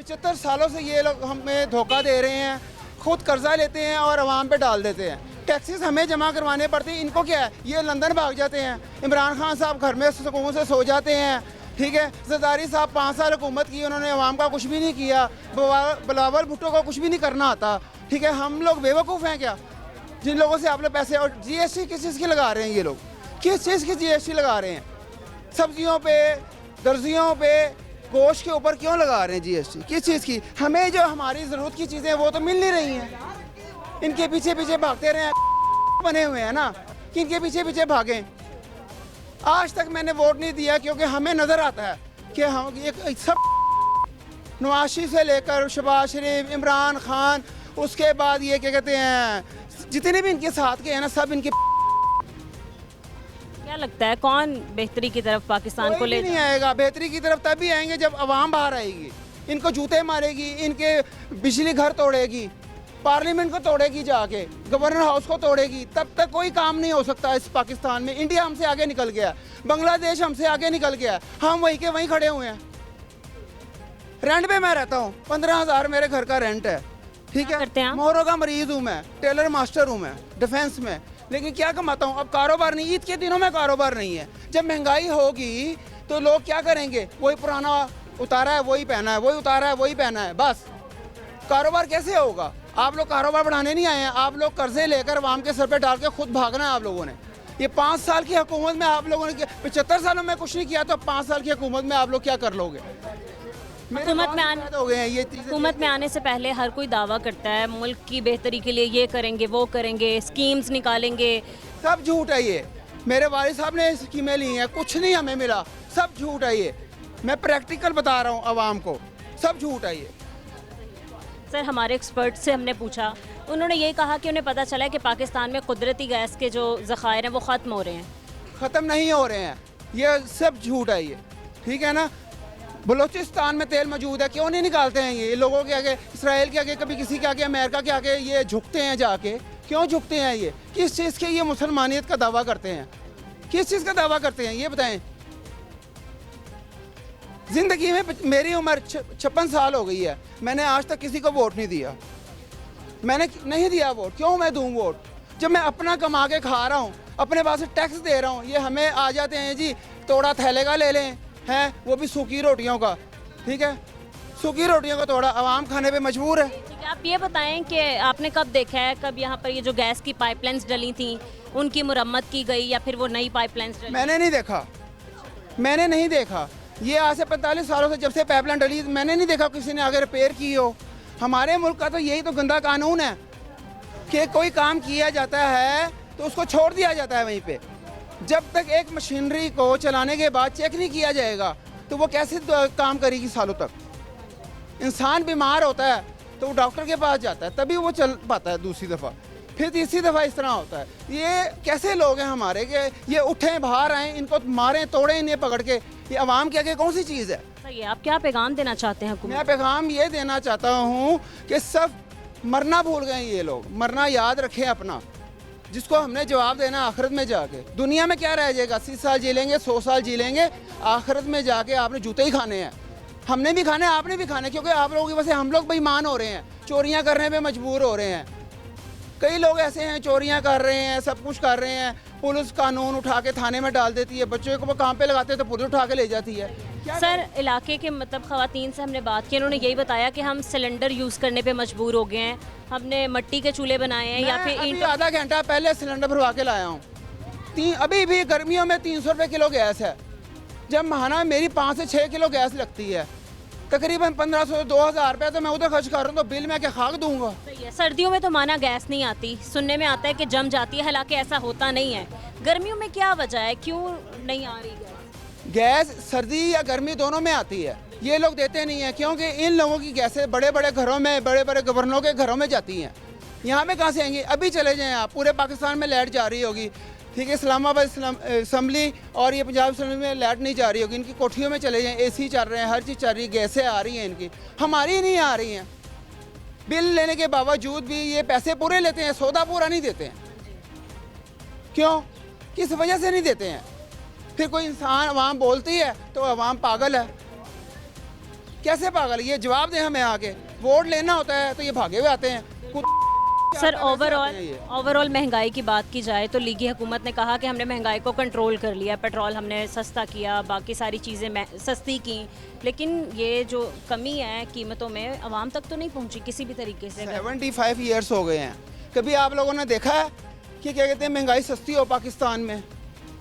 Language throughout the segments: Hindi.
75 सालों से ये लोग हमें धोखा दे रहे हैं, खुद कर्जा लेते हैं और आवाम पे डाल देते हैं। टैक्सेस हमें जमा करवाने पड़ते हैं, इनको क्या है, ये लंदन भाग जाते हैं। इमरान खान साहब घर में सुकून से सो जाते हैं, ठीक है। जरदारी साहब 5 साल हुकूमत की, उन्होंने आवाम का कुछ भी नहीं किया। बिलावल भुट्टो को कुछ भी नहीं करना आता, ठीक है। हम लोग बेवकूफ़ हैं क्या जिन लोगों से आप लोग पैसे, और GST किस चीज़ की लगा रहे हैं ये लोग, किस चीज़ की GST लगा रहे हैं? सब्जियों पे, दर्जियों पे, गोश्त के ऊपर क्यों लगा रहे हैं GST? किस चीज़ की? हमें जो हमारी ज़रूरत की चीज़ें वो तो मिल नहीं रही हैं। इनके पीछे पीछे भागते रहे बने हुए हैं ना कि इनके पीछे पीछे भागें। आज तक मैंने वोट नहीं दिया क्योंकि हमें नज़र आता है कि हम ये सब नवाज शरीफ से लेकर शहबाज शरीफ, इमरान खान, उसके बाद ये क्या कहते हैं, जितने भी इनके साथ के हैं ना, सब इनके। क्या लगता है कौन बेहतरी की तरफ पाकिस्तान को ले नहीं आएगा? बेहतरी की तरफ तभी आएंगे जब अवाम बाहर आएगी, इनको जूते मारेगी, इनके बिजली घर तोड़ेगी, पार्लियामेंट को तोड़ेगी, जाके गवर्नर हाउस को तोड़ेगी। तब तक कोई काम नहीं हो सकता इस पाकिस्तान में। इंडिया हमसे आगे निकल गया, बांग्लादेश हमसे आगे निकल गया, हम वहीं के वहीं खड़े हुए हैं। रेंट पे मैं रहता हूँ, 15,000 मेरे घर का रेंट है, ठीक क्या करते हैं है। आप? मोहरों का मरीज हूँ मैं, टेलर मास्टर हूँ मैं, डिफेंस में, लेकिन क्या कमाता हूँ। अब कारोबार नहीं, ईद के दिनों में कारोबार नहीं है। जब महंगाई होगी तो लोग क्या करेंगे? वही पुराना उतारा है वही पहना है, वही उतारा है वही पहना है, बस। कारोबार कैसे होगा? आप लोग कारोबार बढ़ाने नहीं आए हैं, आप लोग कर्जे लेकर आवाम के सर पे डाल के खुद भागना है आप लोगों ने। ये 5 साल की हुकूमत में आप लोगों ने 75 सालों में कुछ नहीं किया, तो 5 साल की हुकूमत में आप लोग क्या कर लोगे? हुकूमत में आने से पहले हर कोई दावा करता है मुल्क की बेहतरी के लिए ये करेंगे वो करेंगे, स्कीम्स निकालेंगे। सब झूठ है ये। मेरे वालिद साहब ने स्कीमें ली हैं, कुछ नहीं हमें मिला, सब झूठ है ये। मैं प्रैक्टिकल बता रहा हूँ आवाम को, सब झूठ है ये। सर, हमारे एक्सपर्ट से हमने पूछा, उन्होंने ये कहा कि उन्हें पता चला है कि पाकिस्तान में कुदरती गैस के जो ज़खायर हैं वो ख़त्म हो रहे हैं। ख़त्म नहीं हो रहे हैं, ये सब झूठ है ये, ठीक है ना। बलूचिस्तान में तेल मौजूद है, क्यों नहीं निकालते हैं ये लोगों के आगे, इसराइल के आगे, कभी किसी के आगे, अमेरिका के आगे ये झुकते हैं जाके? क्यों झुकते हैं ये? किस चीज़ के ये मुसलमानियत का दावा करते हैं? किस चीज़ का दावा करते हैं ये बताएं। ज़िंदगी में मेरी उम्र 56 साल हो गई है, मैंने आज तक किसी को वोट नहीं दिया। मैंने नहीं दिया वोट, क्यों मैं दूँ वोट? जब मैं अपना कमा के खा रहा हूँ, अपने पास से टैक्स दे रहा हूँ। ये हमें आ जाते हैं जी, तोड़ा थैले का ले लें, हैं वो भी सूखी रोटियों का, ठीक है। सूखी रोटियों का तोड़ा आवाम खाने पे मजबूर है। ठीक है, आप ये बताएं कि आपने कब देखा है, कब यहाँ पर ये जो गैस की पाइपलाइंस डली थी उनकी मुरम्मत की गई या फिर वो नई पाइपलाइंस डली? मैंने नहीं देखा, मैंने नहीं देखा। ये आज से 45 सालों से जब से पाइपलाइन डली, मैंने नहीं देखा किसी ने आगे रिपेयर की हो। हमारे मुल्क का तो यही तो गंदा कानून है कि कोई काम किया जाता है तो उसको छोड़ दिया जाता है वहीं पे। जब तक एक मशीनरी को चलाने के बाद चेक नहीं किया जाएगा तो वो कैसे काम करेगी सालों तक? इंसान बीमार होता है तो वो डॉक्टर के पास जाता है, तभी वो चल पाता है दूसरी दफ़ा, फिर तीसरी दफ़ा इस तरह होता है। ये कैसे लोग हैं हमारे कि ये उठें बाहर आएँ, इनको मारें तोड़ें इन्हें पकड़ के? ये आवाम के आगे कौन सी चीज़ है? सही, आप क्या पैगाम देना चाहते हैं हुकूमत? मैं पैगाम ये देना चाहता हूँ कि सब मरना भूल गए ये लोग, मरना याद रखें अपना, जिसको हमने जवाब देना आखिरत में जाके। दुनिया में क्या रह जाएगा? 80 साल जी लेंगे, 100 साल जी लेंगे, आखिरत में जाके आपने जूते ही खाने हैं। हमने भी खाने, आपने भी खाने, क्योंकि आप लोगों की वजह से हम लोग बेईमान हो रहे हैं, चोरियां करने पे मजबूर हो रहे हैं। कई लोग ऐसे हैं चोरियां कर रहे हैं, सब कुछ कर रहे हैं, पुलिस कानून उठा के थाने में डाल देती है, बच्चों को वो काम पे लगाते हैं तो पुलिस उठा के ले जाती है। सर, इलाके के मतलब ख़वातीन से हमने बात की, उन्होंने यही बताया कि हम सिलेंडर यूज़ करने पे मजबूर हो गए हैं, हमने मिट्टी के चूल्हे बनाए हैं या फिर ईंट। आधा घंटा पहले सिलेंडर भरवा के लाया हूँ। अभी भी गर्मियों में 300 रुपये किलो गैस है, जब महाना मेरी 5 से 6 किलो गैस लगती है, तकरीबन 1500 2000 रुपये तो मैं उधर खर्च कर रहा हूँ, तो बिल मैं क्या खाक दूंगा? सही है। सर्दियों में तो माना गैस नहीं आती, सुनने में आता है कि जम जाती है, हालांकि ऐसा होता नहीं है। गर्मियों में क्या वजह है, क्यों नहीं आ रही गैस? गैस सर्दी या गर्मी दोनों में आती है, ये लोग देते नहीं हैं क्योंकि इन लोगों की गैसें बड़े बड़े घरों में, बड़े बड़े गवर्नरों के घरों में जाती हैं। यहाँ में कहाँ से आएंगी? अभी चले जाएँ आप, पूरे पाकिस्तान में लाइट जा रही होगी, ठीक है। इस्लामाबाद असम्बली और ये पंजाब असम्बली में लाइट नहीं जा रही होगी, इनकी कोठियों में चले जाएँ, AC चल रहे हैं, हर चीज़ चल रही है, गैसें आ रही हैं इनकी, हमारी नहीं आ रही हैं। बिल लेने के बावजूद भी ये पैसे पूरे लेते हैं, सौदा पूरा नहीं देते हैं। क्यों? किस वजह से नहीं देते हैं? फिर कोई इंसान अवाम बोलती है तो अवाम पागल है। कैसे पागल, ये जवाब दें हमें आके। वोट लेना होता है तो ये भागे हुए आते हैं। सर ओवरऑल महंगाई की बात की जाए तो लीगी हुकूमत ने कहा कि हमने महंगाई को कंट्रोल कर लिया, पेट्रोल हमने सस्ता किया, बाकी सारी चीज़ें सस्ती की, लेकिन ये जो कमी है कीमतों में आवाम तक तो नहीं पहुंची किसी भी तरीके से। 75 ईयर्स हो गए हैं, कभी आप लोगों ने देखा है कि क्या कहते हैं महंगाई सस्ती हो पाकिस्तान में?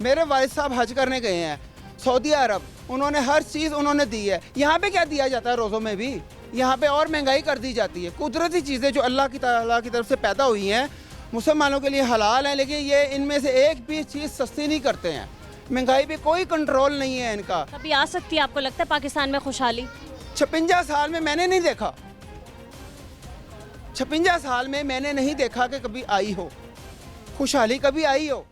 मेरे वालिद साहब हज करने गए हैं सऊदी अरब, उन्होंने हर चीज़ उन्होंने दी है। यहाँ पे क्या दिया जाता है रोज़ों में भी? यहाँ पे और महंगाई कर दी जाती है। कुदरती चीज़ें जो अल्लाह की तरफ से पैदा हुई हैं मुसलमानों के लिए हलाल हैं, लेकिन ये इनमें से एक भी चीज़ सस्ती नहीं करते हैं। महंगाई पे कोई कंट्रोल नहीं है इनका। कभी आ सकती है आपको लगता है पाकिस्तान में खुशहाली? 56 साल में मैंने नहीं देखा, 56 साल में मैंने नहीं देखा कि कभी आई हो खुशहाली, कभी आई हो।